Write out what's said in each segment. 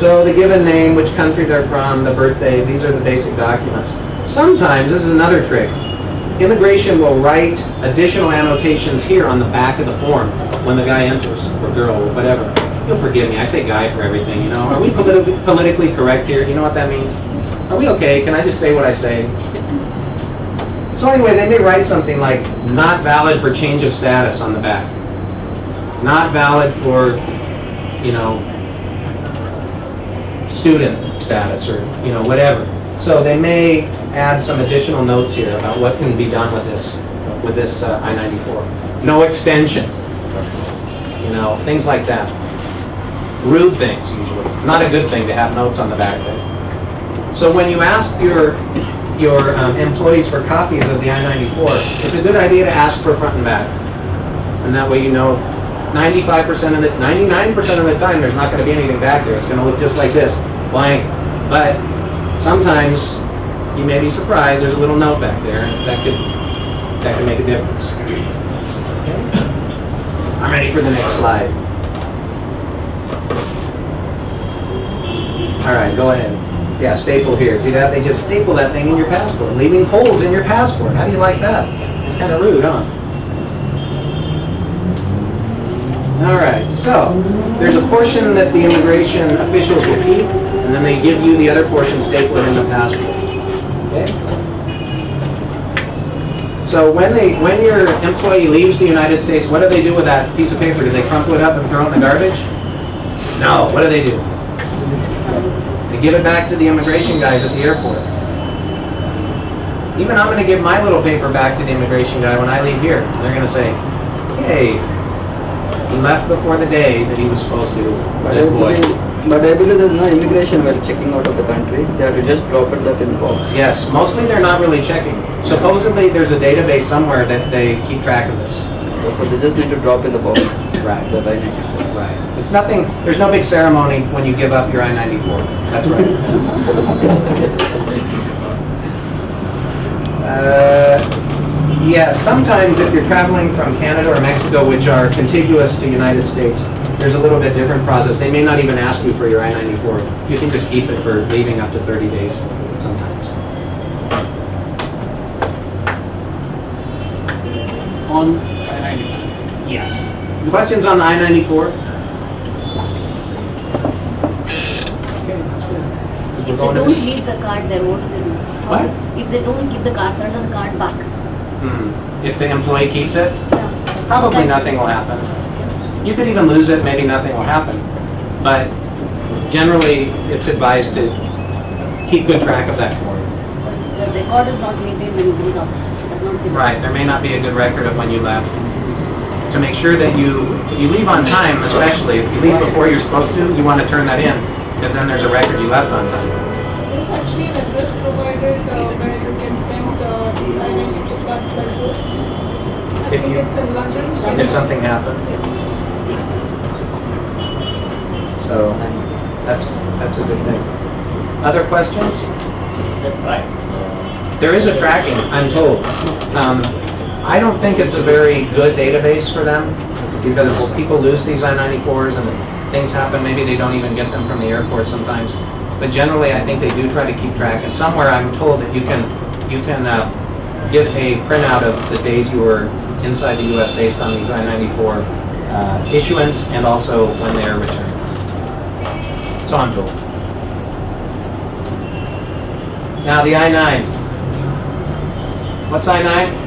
So the given name, which country they're from, the birthday, these are the basic documents. Sometimes, this is another trick, immigration will write additional annotations here on the back of the form when the guy enters, or girl, or whatever. You'll forgive me, I say guy for everything, you know. Are we politically correct here? You know what that means? Are we okay? Can I just say what I say? So anyway, they may write something like, not valid for change of status on the back. Not valid for, you know, student status or, you know, whatever. So they may add some additional notes here about what can be done with this I-94. No extension, you know, things like that. Rude things, usually. It's not a good thing to have notes on the back there. So when you ask your employees for copies of the I-94, it's a good idea to ask for front and back. And that way you know 99% of the time there's not going to be anything back there. It's going to look just like this, blank. But sometimes you may be surprised there's a little note back there that could make a difference. Okay. I'm ready for the next slide. All right, go ahead. Yeah, staple here. See that? They just staple that thing in your passport, leaving holes in your passport. How do you like that? It's kind of rude, huh? All right, so there's a portion that the immigration officials will keep, and then they give you the other portion stapled in the passport. Okay? So when your employee leaves the United States, what do they do with that piece of paper? Do they crumple it up and throw it in the garbage? No. What do? They give it back to the immigration guys at the airport. Even I'm going to give my little paper back to the immigration guy when I leave here. They're going to say, hey, he left before the day that he was supposed to. Good boy. But I believe there's no immigration while checking out of the country. They have to just drop that in the box. Yes, mostly they're not really checking. Supposedly there's a database somewhere that they keep track of this. So they just need to drop in the box. Right. The I-94. Right. It's nothing, there's no big ceremony when you give up your I-94. That's right. Yeah, sometimes if you're traveling from Canada or Mexico, which are contiguous to United States, there's a little bit different process. They may not even ask you for your I-94. You can just keep it for leaving up to 30 days sometimes. On I-94. Yes. Questions on the I-94? Okay, that's good. If they don't leave the card there, what do they do? What? If they don't give the card, send the card back. If the employee keeps it, Yeah. probably nothing will happen. You could even lose it, maybe nothing will happen. But generally, it's advised to keep good track of that form. Because the record is not maintained when you goes out. It does not give. Right, there may not be a good record of when you left. To make sure that if you leave on time, especially, if you leave before you're supposed to, you want to turn that in, because then there's a record you left on time. There's actually an address provided where you can send the I-94 cards by post. I think it's in London. If something happened. So that's a good thing. Other questions? There is a tracking, I'm told. I don't think it's a very good database for them because people lose these I-94s and things happen. Maybe they don't even get them from the airport sometimes. But generally, I think they do try to keep track. And somewhere I'm told that you can give a printout of the days you were inside the U.S. based on these I-94 issuance and also when they are returned. So I'm told. Now the I-9. What's I-9?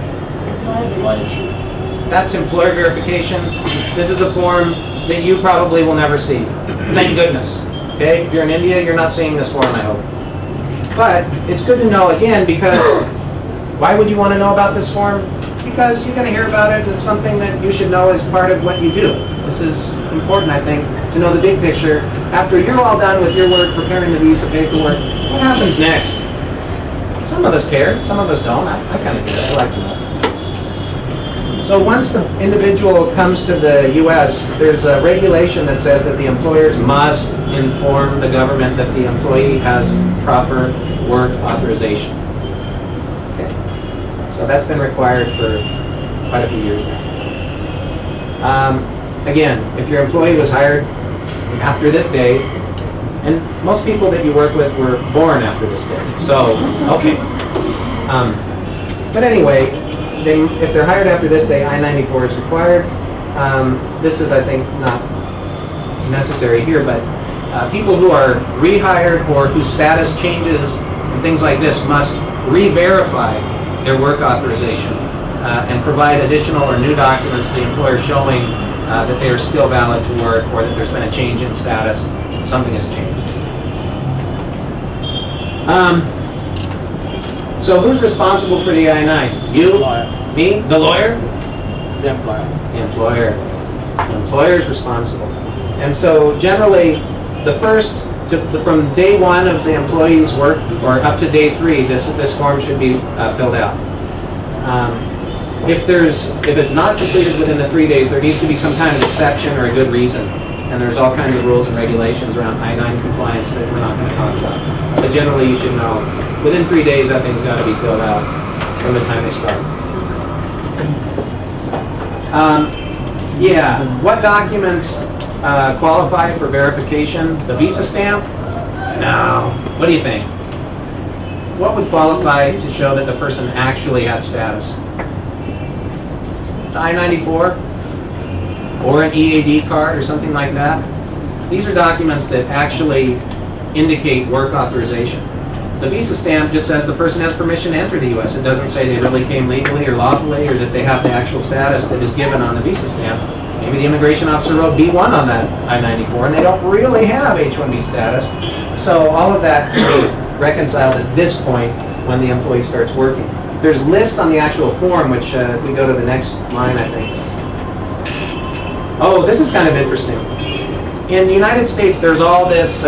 That's employer verification. This is a form that you probably will never see. Thank goodness. Okay? If you're in India, you're not seeing this form, I hope. But it's good to know, again, because why would you want to know about this form? Because you're going to hear about it. It's something that you should know as part of what you do. This is important, I think, to know the big picture. After you're all done with your work, preparing the visa paperwork, what happens next? Some of us care, some of us don't. I kind of do. I like to know. So once the individual comes to the U.S., there's a regulation that says that the employers must inform the government that the employee has proper work authorization. Okay. So that's been required for quite a few years now. Again, if your employee was hired after this day And most people that you work with were born after this day, so, okay. But anyway, if they're hired after this day, I-94 is required. This is, I think, not necessary here, but people who are rehired or whose status changes and things like this must re-verify their work authorization and provide additional or new documents to the employer showing that they are still valid to work or that there's been a change in status, something has changed. So who's responsible for the I-9? You? Lawyer. Me? The lawyer? The employer. The employer. The employer is responsible. And so generally, from day one of the employee's work or up to day 3, this form should be filled out. If it's not completed within the 3 days, there needs to be some kind of exception or a good reason. And there's all kinds of rules and regulations around I-9 compliance that we're not going to talk about. But generally, you should know, within 3 days, that thing's got to be filled out from the time they start. What documents qualify for verification? The visa stamp? No. What do you think? What would qualify to show that the person actually had status? The I-94? Or an EAD card or something like that? These are documents that actually indicate work authorization. The visa stamp just says the person has permission to enter the U.S. It doesn't say they really came legally or lawfully or that they have the actual status that is given on the visa stamp. Maybe the immigration officer wrote B1 on that I-94 and they don't really have H-1B status. So all of that can be reconciled at this point when the employee starts working. There's lists on the actual form, which if we go to the next line, I think. Oh, this is kind of interesting. In the United States, there's all this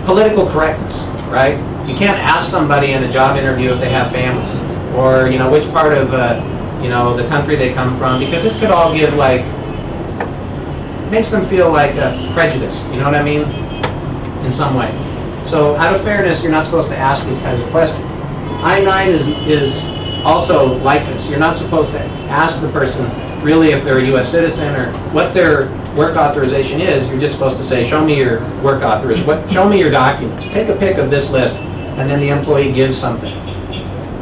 political correctness, right? You can't ask somebody in a job interview if they have family or, which part of, the country they come from, because this could all give, makes them feel like prejudice, you know what I mean? In some way. So out of fairness, you're not supposed to ask these kinds of questions. I-9 is also like this. You're not supposed to ask the person really if they're a U.S. citizen or what their work authorization is. You're just supposed to say, show me your work authorization, show me your documents. Take a pic of this list, and then the employee gives something.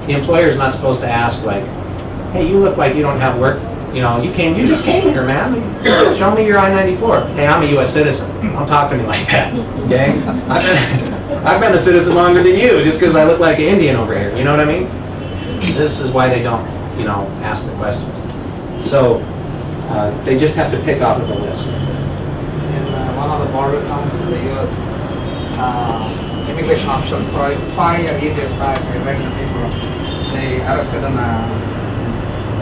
The employer is not supposed to ask, hey, you look like you don't have work. You just came here, man. Show me your I-94. Hey, I'm a U.S. citizen. Don't talk to me like that, okay? I've been a citizen longer than you just because I look like an Indian over here. You know what I mean? This is why they don't, ask the questions. So they just have to pick off of the list. In one of the border towns in the US, immigration officials, 5 or 8 years back, I read in the paper, they arrested a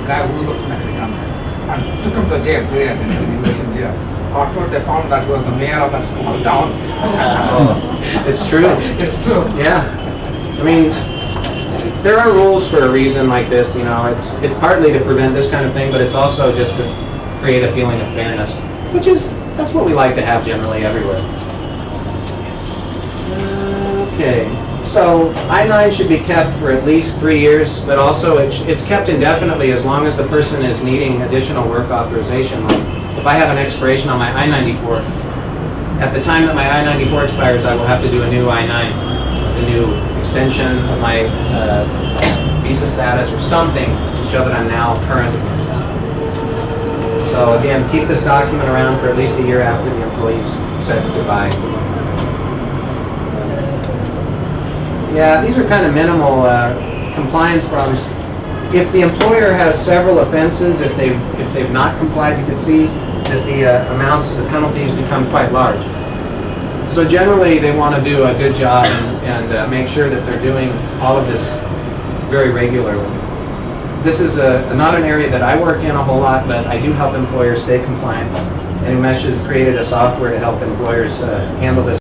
guy who looks Mexican and took him to jail, in the immigration jail. Afterward, they found that he was the mayor of that small town. It's true. It's true. Yeah. I mean, there are rules for a reason like this, it's partly to prevent this kind of thing, but it's also just to create a feeling of fairness, that's what we like to have generally everywhere. Okay, so I-9 should be kept for at least 3 years, but also it's kept indefinitely as long as the person is needing additional work authorization. Like if I have an expiration on my I-94, at the time that my I-94 expires, I will have to do a new I-9, a new extension of my visa status or something to show that I'm now current. So again, keep this document around for at least a year after the employee's said goodbye. Yeah, these are kind of minimal compliance problems. If the employer has several offenses, if they've not complied, you can see that the amounts, the penalties become quite large. So generally, they want to do a good job and make sure that they're doing all of this very regularly. This is not an area that I work in a whole lot, but I do help employers stay compliant. And Umesh has created a software to help employers handle this.